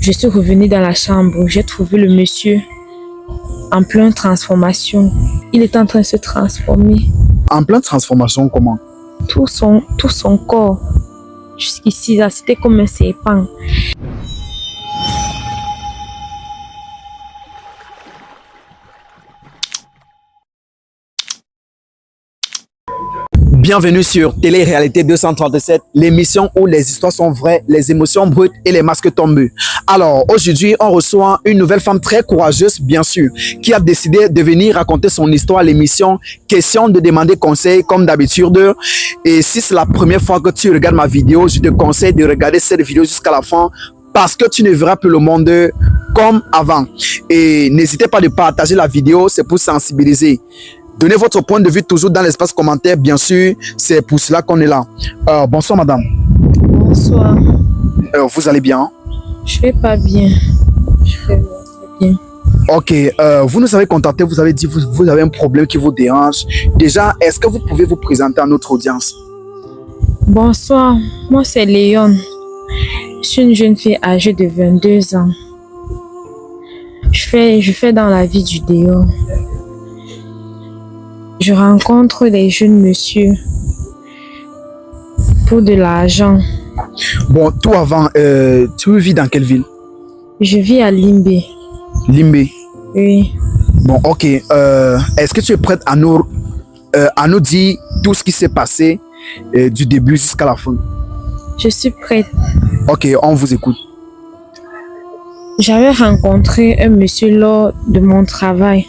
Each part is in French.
Je suis revenue dans la chambre. J'ai trouvé le monsieur en pleine transformation. Il est en train de se transformer. En pleine transformation, comment? Tout son corps, jusqu'ici, là, c'était comme un serpent. Bienvenue sur Télé-Réalité 237, l'émission où les histoires sont vraies, les émotions brutes et les masques tombent. Alors, aujourd'hui, on reçoit une nouvelle femme très courageuse, bien sûr, qui a décidé de venir raconter son histoire à l'émission. Question de demander conseil, comme d'habitude. Et si c'est la première fois que tu regardes ma vidéo, je te conseille de regarder cette vidéo jusqu'à la fin parce que tu ne verras plus le monde comme avant. Et n'hésitez pas de partager la vidéo, c'est pour sensibiliser. Donnez votre point de vue toujours dans l'espace commentaire, bien sûr, c'est pour cela qu'on est là. Bonsoir madame. Bonsoir. Vous allez bien? Je vais pas bien. Je vais bien. Ok, vous nous avez contacté, vous avez dit vous avez un problème qui vous dérange. Déjà, est-ce que vous pouvez vous présenter à notre audience? Bonsoir, moi c'est Léon. Je suis une jeune fille âgée de 22 ans. Je fais dans la vie du dehors. Je rencontre des jeunes messieurs pour de l'argent. Bon, tout avant, tu vis dans quelle ville? Je vis à Limbé. Limbé? Oui. Bon, ok. Est-ce que tu es prête à nous dire tout ce qui s'est passé du début jusqu'à la fin? Je suis prête. Ok, on vous écoute. J'avais rencontré un monsieur lors de mon travail.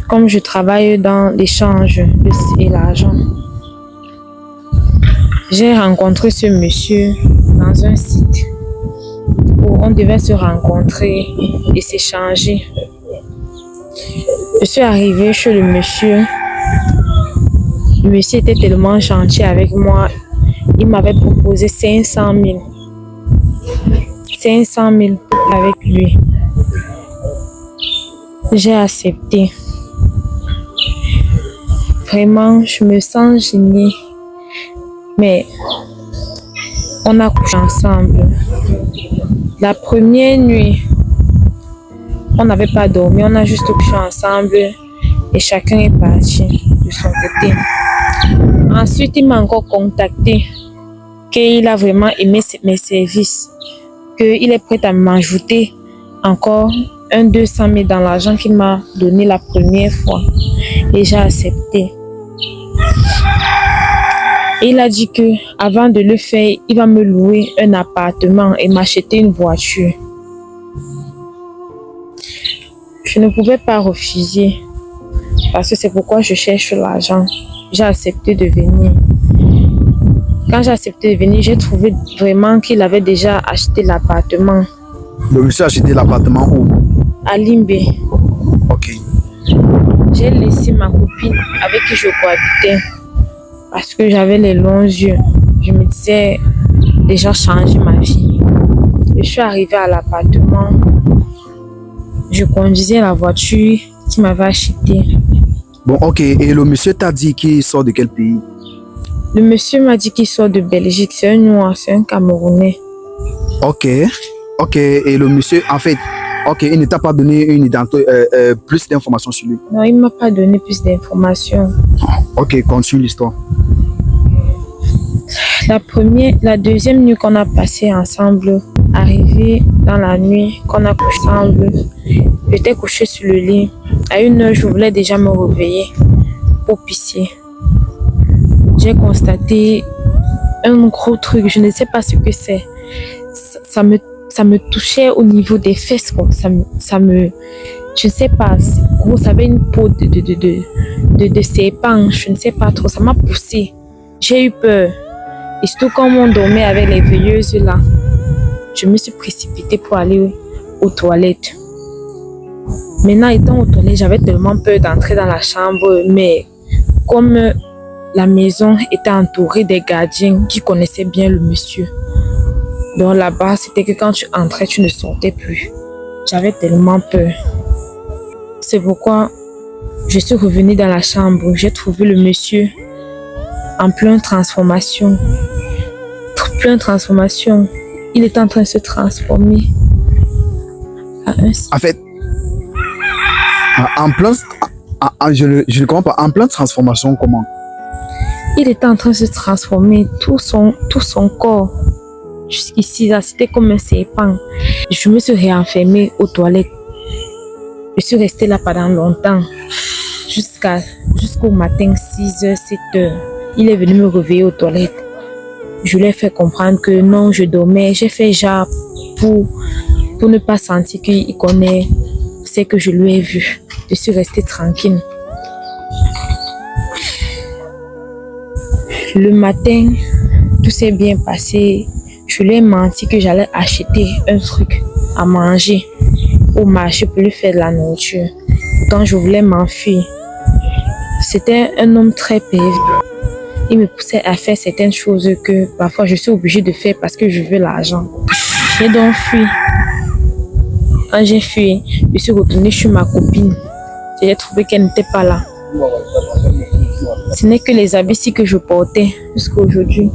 Comme je travaille dans l'échange et l'argent, j'ai rencontré ce monsieur dans un site où on devait se rencontrer et s'échanger. Je suis arrivée chez le monsieur. Le monsieur était tellement gentil avec moi. Il m'avait proposé 500 000. 500 000 avec lui. J'ai accepté. Vraiment, je me sens gênée. Mais on a couché ensemble. La première nuit, on n'avait pas dormi, on a juste couché ensemble et chacun est parti de son côté. Ensuite, il m'a encore contacté qu'il a vraiment aimé mes services, qu'il est prêt à m'ajouter encore 200 000 dans l'argent qu'il m'a donné la première fois. Et j'ai accepté. Il a dit que avant de le faire, il va me louer un appartement et m'acheter une voiture. Je ne pouvais pas refuser parce que c'est pourquoi je cherche l'argent. J'ai accepté de venir. Quand j'ai accepté de venir, j'ai trouvé vraiment qu'il avait déjà acheté l'appartement. Le monsieur a acheté l'appartement où? À Limbé. Ok. J'ai laissé ma copine avec qui je cohabitais parce que j'avais les longs yeux. Je me disais déjà changer ma vie. Je suis arrivée à l'appartement. Je conduisais la voiture qu'il m'avait achetée. Bon, ok. Et le monsieur t'a dit qu'il sort de quel pays? Le monsieur m'a dit qu'il sort de Belgique. C'est un Noir, c'est un Camerounais. Ok. Ok. Et le monsieur, en fait, ok, il ne t'a pas donné une identité, plus d'informations sur lui? Non, il ne m'a pas donné plus d'informations. Ok, continue l'histoire. La deuxième nuit qu'on a passée ensemble, arrivé dans la nuit qu'on a couché ensemble, j'étais couchée sur le lit. À 1h, je voulais déjà me réveiller pour pisser. J'ai constaté un gros truc, je ne sais pas ce que c'est. Ça me touchait au niveau des fesses, quoi. Je ne sais pas, gros, ça avait une peau de serpent, je ne sais pas trop, ça m'a poussé. J'ai eu peur. Et surtout quand on dormait avec les veilleuses là, je me suis précipitée pour aller aux toilettes. Maintenant, étant aux toilettes, j'avais tellement peur d'entrer dans la chambre, mais comme la maison était entourée des gardiens qui connaissaient bien le monsieur, donc là-bas, c'était que quand tu entrais, tu ne sortais plus. J'avais tellement peur. C'est pourquoi je suis revenue dans la chambre. J'ai trouvé le monsieur en pleine transformation. il est en train de se transformer En fait, je ne comprends pas. En plein de transformation, comment? Il était en train de se transformer, tout son corps. Jusqu'ici, là, c'était comme un serpent. Je me suis réenfermée aux toilettes. Je suis restée là pendant longtemps, jusqu'au matin, 6h, 7h. Il est venu me réveiller aux toilettes. Je lui ai fait comprendre que non, je dormais. J'ai fait genre pour ne pas sentir qu'il connaît ce que je lui ai vu. Je suis restée tranquille. Le matin, tout s'est bien passé. Je lui ai menti que j'allais acheter un truc à manger au marché pour lui faire de la nourriture. Pourtant, je voulais m'enfuir. C'était un homme très pervers. Il me poussait à faire certaines choses que parfois je suis obligée de faire parce que je veux l'argent. J'ai donc fui. Quand j'ai fui, je suis retournée chez ma copine. J'ai trouvé qu'elle n'était pas là. Ce n'est que les habits que je portais jusqu'à aujourd'hui.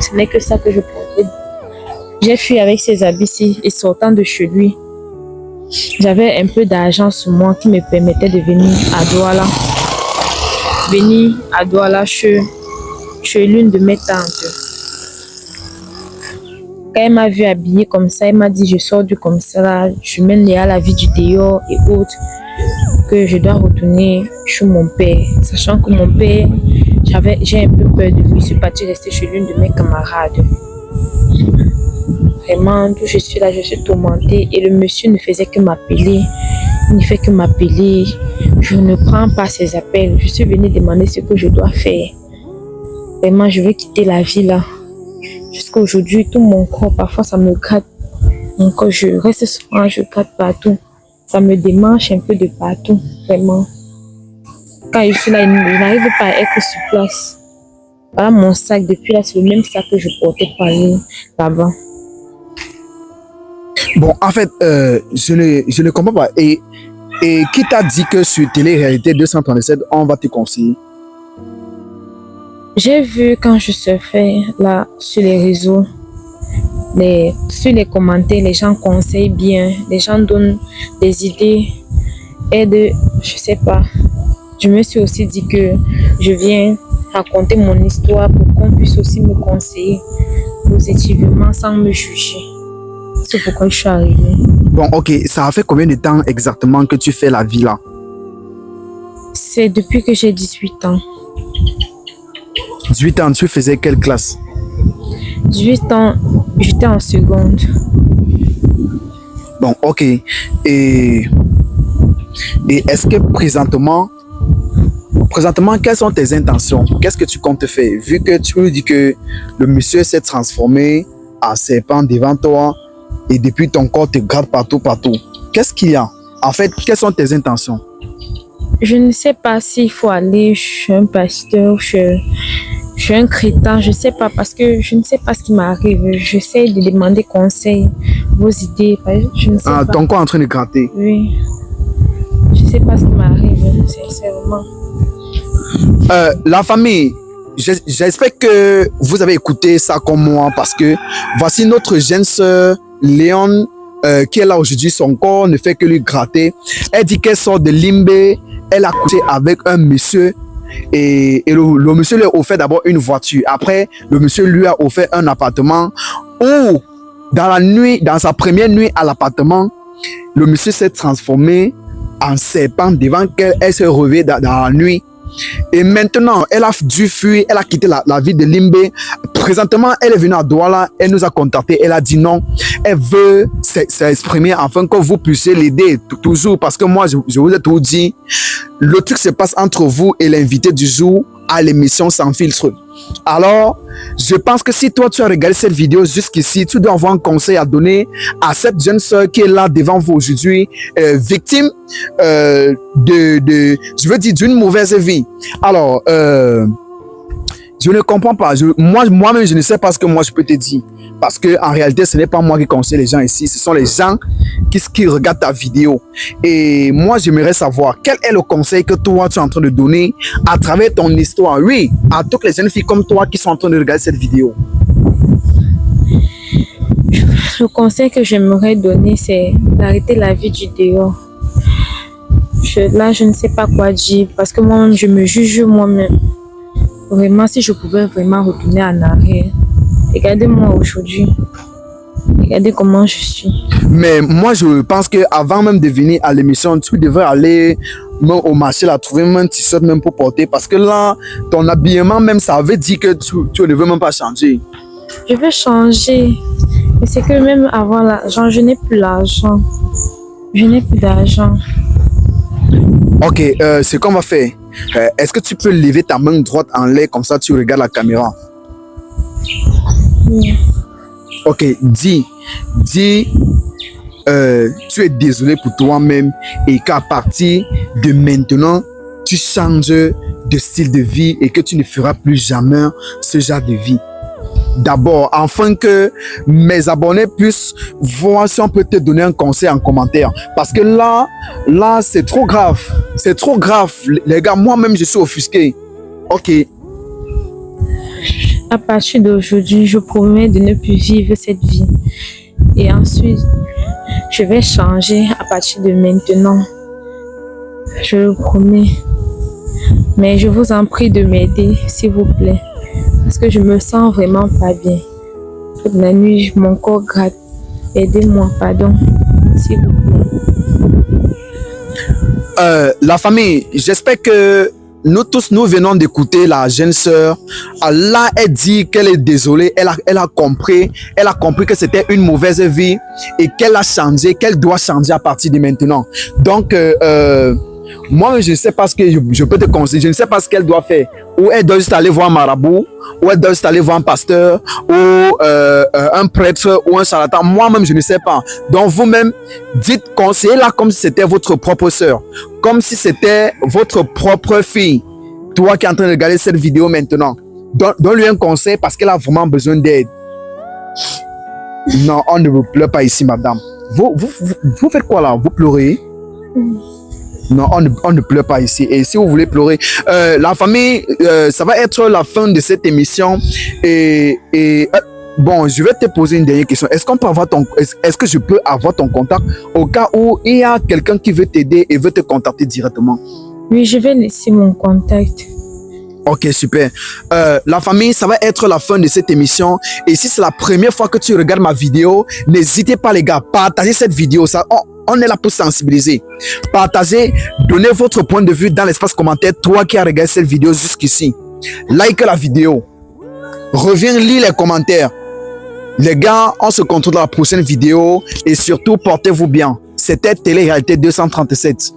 Ce n'est que ça que je portais. J'ai fui avec ces habits et sortant de chez lui, j'avais un peu d'argent sur moi qui me permettait de venir à Douala. Venir à Douala chez l'une de mes tantes. Quand elle m'a vu habillée comme ça, elle m'a dit je sors du comme ça, je mène à la vie du dehors et autres, que je dois retourner chez mon père. Sachant que mon père, j'ai un peu peur de lui, je suis partie rester chez l'une de mes camarades. Vraiment, d'où je suis là, je suis tourmentée et le monsieur ne faisait que m'appeler. Il ne fait que m'appeler. Je ne prends pas ses appels. Je suis venue demander ce que je dois faire. Vraiment, je veux quitter la vie là. Jusqu'à aujourd'hui, tout mon corps, parfois ça me gratte. Mon corps, je reste souvent, je gratte partout. Ça me démange un peu de partout, vraiment. Quand je suis là, il n'arrive pas à être sur place. Voilà mon sac, depuis là, c'est le même sac que je portais par là-bas. Bon, en fait, je ne comprends pas. Et qui t'a dit que sur Télé-Réalité 237, on va te conseiller? J'ai vu quand je surfais là sur les réseaux, sur les commentaires, les gens conseillent bien, les gens donnent des idées, aident, je sais pas. Je me suis aussi dit que je viens raconter mon histoire pour qu'on puisse aussi me conseiller positivement sans me juger. C'est pourquoi je suis arrivée. Bon, ok, ça a fait combien de temps exactement que tu fais la vie là? C'est depuis que j'ai 18 ans. 18 ans, tu faisais quelle classe? 18 ans, j'étais en seconde. Bon, ok. Et est-ce que présentement, quelles sont tes intentions? Qu'est-ce que tu comptes faire? Vu que tu me dis que le monsieur s'est transformé en serpent devant toi et depuis ton corps te gratte partout. Qu'est-ce qu'il y a? En fait, quelles sont tes intentions? Je ne sais pas s'il faut aller chez un pasteur, je suis un chrétien, je ne sais pas parce que je ne sais pas ce qui m'arrive. J'essaie de demander conseil, vos idées. Je ne sais pas. Ton corps est en train de gratter? Oui. Je ne sais pas ce qui m'arrive, sincèrement. La famille, j'espère que vous avez écouté ça comme moi parce que voici notre jeune sœur Léon qui est là aujourd'hui. Son corps ne fait que lui gratter. Elle dit qu'elle sort de Limbé. Elle a couché avec un monsieur et le monsieur lui a offert d'abord une voiture. Après, le monsieur lui a offert un appartement où, dans sa première nuit à l'appartement, le monsieur s'est transformé en serpent devant qu'elle. Elle s'est réveillée dans la nuit. Et maintenant, elle a dû fuir, elle a quitté la ville de Limbé. Présentement, elle est venue à Douala, elle nous a contacté, elle a dit non. Elle veut s'exprimer afin que vous puissiez l'aider toujours. Parce que moi, je vous ai tout dit, le truc se passe entre vous et l'invité du jour à l'émission Sans Filtre. Alors, je pense que si toi, tu as regardé cette vidéo jusqu'ici, tu dois avoir un conseil à donner à cette jeune sœur qui est là devant vous aujourd'hui, victime d'une mauvaise vie. Alors, je ne comprends pas. Moi-même, je ne sais pas ce que moi je peux te dire. Parce que en réalité, ce n'est pas moi qui conseille les gens ici. Ce sont les gens qui regardent ta vidéo. Et moi, j'aimerais savoir quel est le conseil que toi, tu es en train de donner à travers ton histoire. Oui, à toutes les jeunes filles comme toi qui sont en train de regarder cette vidéo. Le conseil que j'aimerais donner, c'est d'arrêter la vie du dehors. Là, je ne sais pas quoi dire parce que moi-même, je me juge moi-même. Vraiment, si je pouvais vraiment retourner en arrière. Regardez-moi aujourd'hui. Regardez comment je suis. Mais moi, je pense qu'avant même de venir à l'émission, tu devrais aller même au marché, là, trouver même un t-shirt même pour porter. Parce que là, ton habillement même, ça veut dire que tu ne veux même pas changer. Je veux changer. Mais c'est que même avant l'argent, je n'ai plus l'argent. Je n'ai plus d'argent. Ok, ce qu'on va faire, est-ce que tu peux lever ta main droite en l'air, comme ça tu regardes la caméra? Oui. Ok, dis, tu es désolé pour toi-même et qu'à partir de maintenant, tu changes de style de vie et que tu ne feras plus jamais ce genre de vie. D'abord, afin que mes abonnés puissent voir si on peut te donner un conseil en commentaire. Parce que là, c'est trop grave. C'est trop grave. Les gars, moi-même, je suis offusqué. Ok. À partir d'aujourd'hui, je promets de ne plus vivre cette vie. Et ensuite, je vais changer à partir de maintenant. Je le promets. Mais je vous en prie de m'aider, s'il vous plaît. Parce que je me sens vraiment pas bien. Toute la nuit, mon corps gratte. Aidez-moi, pardon. S'il vous plaît. La famille, j'espère que nous tous, nous venons d'écouter la jeune sœur. Allah, elle dit qu'elle est désolée. Elle a compris que c'était une mauvaise vie et qu'elle a changé, qu'elle doit changer à partir de maintenant. Donc, moi, je ne sais pas ce que je peux te conseiller. Je ne sais pas ce qu'elle doit faire. Ou elle doit juste aller voir un marabout, ou elle doit juste aller voir un pasteur, ou un prêtre, ou un charlatan. Moi-même, je ne sais pas. Donc, vous-même, dites, conseillez-la comme si c'était votre propre sœur. Comme si c'était votre propre fille. Toi qui es en train de regarder cette vidéo maintenant. Donne-lui un conseil parce qu'elle a vraiment besoin d'aide. Non, on ne vous pleure pas ici, madame. Vous faites quoi là? Vous pleurez? Non, on ne pleure pas ici. Et si vous voulez pleurer, la famille, ça va être la fin de cette émission. Bon, je vais te poser une dernière question. Est-ce que je peux avoir ton contact au cas où il y a quelqu'un qui veut t'aider et veut te contacter directement? Oui, je vais laisser mon contact. Ok, super. La famille, ça va être la fin de cette émission. Et si c'est la première fois que tu regardes ma vidéo, n'hésitez pas les gars, partagez cette vidéo. On est là pour sensibiliser. Partagez, donnez votre point de vue dans l'espace commentaire. Toi qui as regardé cette vidéo jusqu'ici, like la vidéo. Reviens lire les commentaires. Les gars, on se retrouve dans la prochaine vidéo. Et surtout, portez-vous bien. C'était Télé-Réalité 237.